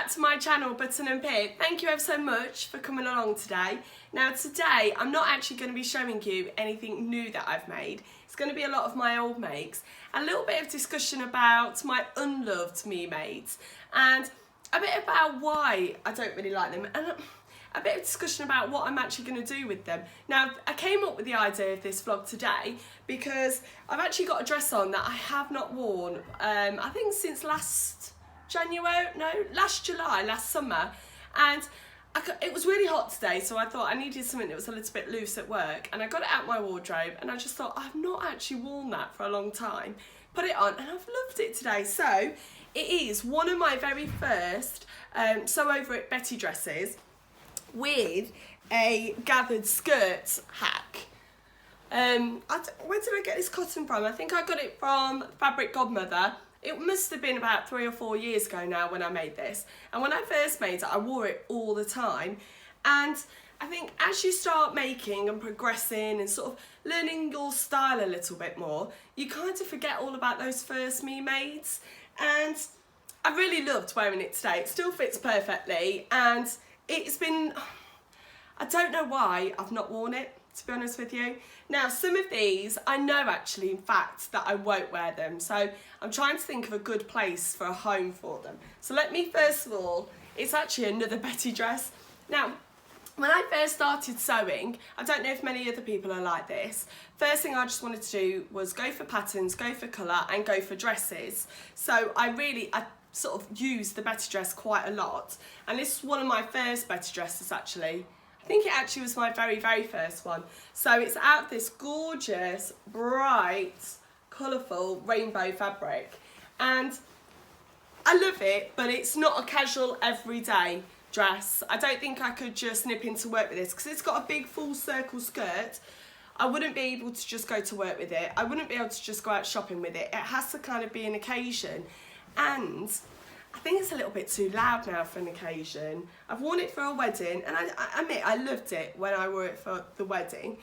back to my channel, Button and Pip. Thank you ever so much for coming along today. Now today, I'm not actually going to be showing you anything new that I've made. It's going to be a lot of my old makes, a little bit of discussion about my unloved me mates, and a bit about why I don't really like them, and a bit of discussion about what I'm actually going to do with them. Now, I came up with the idea of this vlog today because I've actually got a dress on that I have not worn, I think since last July, last summer, and it was really hot today, so I thought I needed something that was a little bit loose at work, and I got it out my wardrobe, and I just thought, I've not actually worn that for a long time. Put it on, and I've loved it today. So, it is one of my very first Sew Over It Betty dresses with a gathered skirt hack. Where did I get this cotton from? I think I got it from Fabric Godmother. It must have been about 3 or 4 years ago now when I made this. And when I first made it, I wore it all the time. And I think as you start making and progressing and sort of learning your style a little bit more, you kind of forget all about those first me mades. And I really loved wearing it today. It still fits perfectly, and it's been, I don't know why I've not worn it, to be honest with you. Now, some of these, I know actually, in fact, that I won't wear them. So I'm trying to think of a good place for a home for them. So let me, first of all, it's actually another Betty dress. Now, when I first started sewing, I don't know if many other people are like this, first thing I just wanted to do was go for patterns, go for colour, and go for dresses. So I sort of used the Betty dress quite a lot. And this is one of my first Betty dresses, actually. I think it actually was my very, very first one. So it's out of this gorgeous, bright, colourful rainbow fabric. And I love it, but it's not a casual everyday dress. I don't think I could just nip into work with this because it's got a big full circle skirt. I wouldn't be able to just go to work with it. I wouldn't be able to just go out shopping with it. It has to kind of be an occasion. And I think it's a little bit too loud now for an occasion. I've worn it for a wedding, and I admit I loved it when I wore it for the wedding,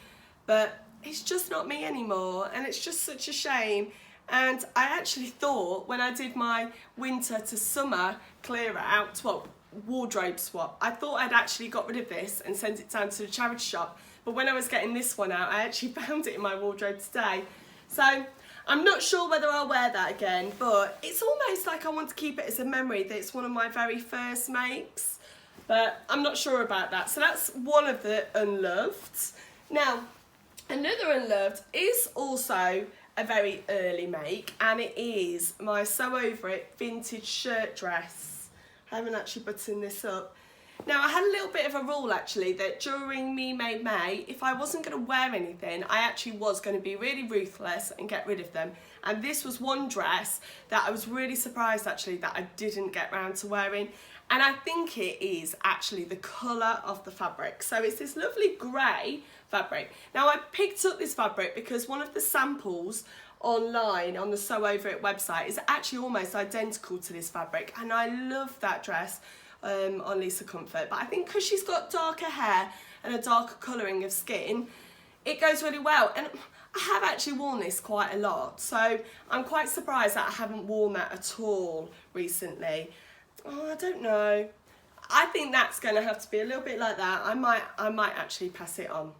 but it's just not me anymore, and it's just such a shame. And I actually thought when I did my winter to summer clear out, well, wardrobe swap, I thought I'd actually got rid of this and sent it down to the charity shop, but when I was getting this one out, I actually found it in my wardrobe today. So I'm not sure whether I'll wear that again, but it's almost like I want to keep it as a memory that it's one of my very first makes, but I'm not sure about that. So that's one of the unloved. Now, another unloved is also a very early make, and it is my Sew Over It vintage shirt dress. I haven't actually buttoned this up. Now, I had a little bit of a rule actually that during Me Made May, if I wasn't going to wear anything, I actually was going to be really ruthless and get rid of them. And this was one dress that I was really surprised actually that I didn't get round to wearing. And I think it is actually the colour of the fabric. So it's this lovely grey fabric. Now, I picked up this fabric because one of the samples online on the Sew Over It website is actually almost identical to this fabric. And I love that dress. On Lisa Comfort, but I think because she's got darker hair and a darker colouring of skin, it goes really well. And I have actually worn this quite a lot, so I'm quite surprised that I haven't worn that at all recently. Oh, I don't know. I think that's going to have to be a little bit like that. I might actually pass it on.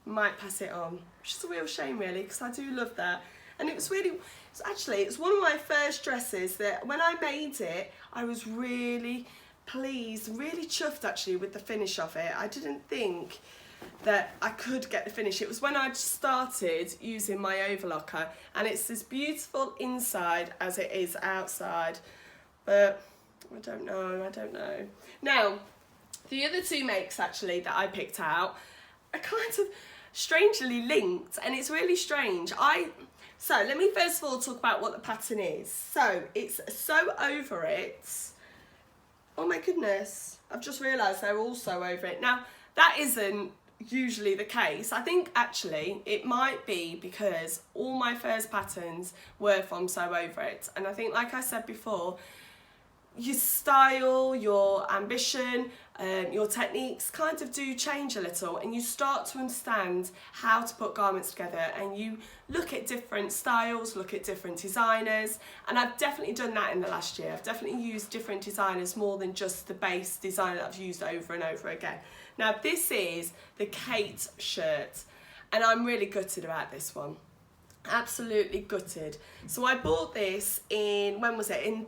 Which is a real shame really, because I do love that. And it was it's one of my first dresses that when I made it, I was really pleased, really chuffed actually with the finish of it. I didn't think that I could get the finish. It was when I started using my overlocker, and it's as beautiful inside as it is outside, but I don't know. Now, the other two makes actually that I picked out are kind of strangely linked, and it's really strange. So let me first of all talk about what the pattern is. So it's Sew Over It. Oh my goodness, I've just realised they're all Sew Over It. Now, that isn't usually the case. I think actually it might be because all my first patterns were from Sew Over It. And I think, like I said before, your style, your ambition, your techniques kind of do change a little, and you start to understand how to put garments together, and you look at different styles, look at different designers, and I've definitely done that in the last year. I've definitely used different designers more than just the base designer that I've used over and over again. Now this is the Kate shirt, and I'm really gutted about this one. Absolutely gutted. So I bought this in, when was it, in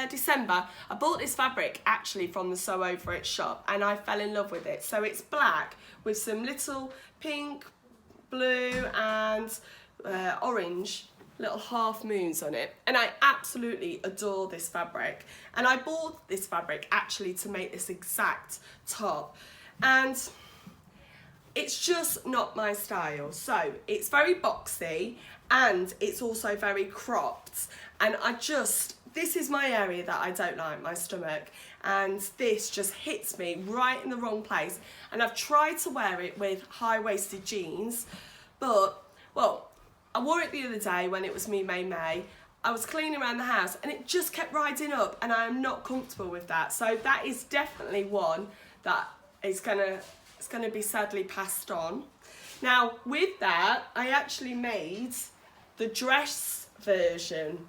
December. I bought this fabric actually from the Sew Over It shop, and I fell in love with it. So it's black with some little pink, blue and orange little half moons on it, and I absolutely adore this fabric. And I bought this fabric actually to make this exact top, and it's just not my style. So it's very boxy, and it's also very cropped, and this is my area that I don't like, my stomach, and this just hits me right in the wrong place. And I've tried to wear it with high-waisted jeans, but, well, I wore it the other day when it was me, May. I was cleaning around the house and it just kept riding up, and I am not comfortable with that. So that is definitely one that is it's gonna be sadly passed on. Now with that, I actually made the dress version,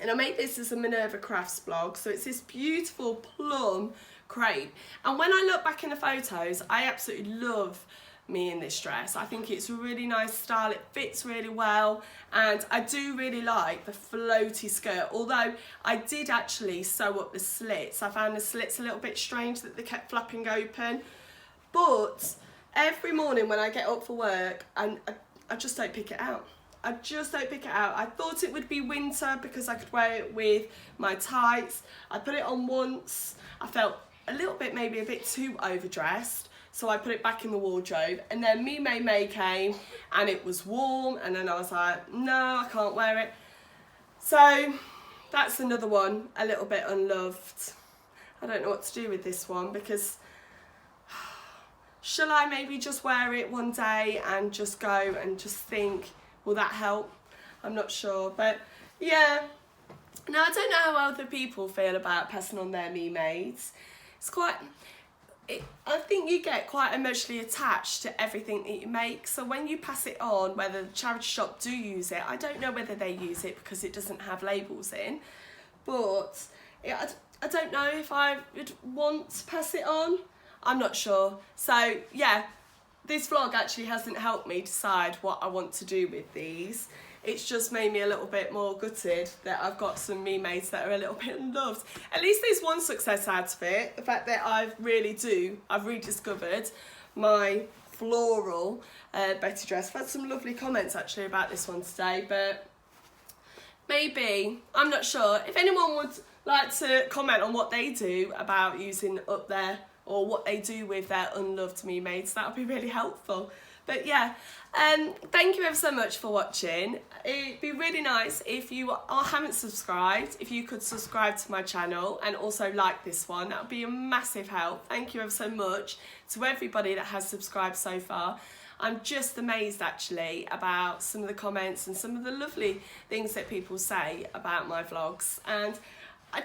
and I made this as a Minerva Crafts blog. So it's this beautiful plum crepe, and when I look back in the photos, I absolutely love me in this dress. I think it's a really nice style, it fits really well, and I do really like the floaty skirt, although I did actually sew up the slits. I found the slits a little bit strange that they kept flapping open. But every morning when I get up for work, I just don't pick it out. I just don't pick it out. I thought it would be winter because I could wear it with my tights. I put it on once. I felt a little bit, maybe a bit too overdressed, so I put it back in the wardrobe. And then me, May came, and it was warm, and then I was like, no, I can't wear it. So that's another one, a little bit unloved. I don't know what to do with this one, because shall I maybe just wear it one day and just go and just think, will that help? I'm not sure, but yeah. Now, I don't know how other people feel about passing on their me maids. It's quite, I think you get quite emotionally attached to everything that you make. So when you pass it on, whether the charity shop do use it, I don't know whether they use it because it doesn't have labels in, but I don't know if I would want to pass it on. I'm not sure. So yeah, this vlog actually hasn't helped me decide what I want to do with these. It's just made me a little bit more gutted that I've got some me maids that are a little bit unloved. At least there's one success out of it. The fact that I've rediscovered my floral Betty dress. I've had some lovely comments actually about this one today, but maybe, I'm not sure. If anyone would like to comment on what they do about using up there, or what they do with their unloved me maids, that would be really helpful. But yeah, thank you ever so much for watching. It'd be really nice if you haven't subscribed, if you could subscribe to my channel and also like this one. That would be a massive help. Thank you ever so much to everybody that has subscribed so far. I'm just amazed actually about some of the comments and some of the lovely things that people say about my vlogs, and I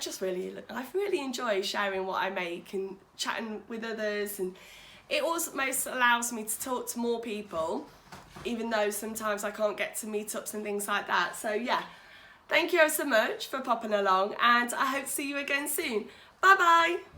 really enjoy sharing what I make and chatting with others, and it almost allows me to talk to more people, even though sometimes I can't get to meetups and things like that. So yeah, thank you so much for popping along, and I hope to see you again soon. Bye bye.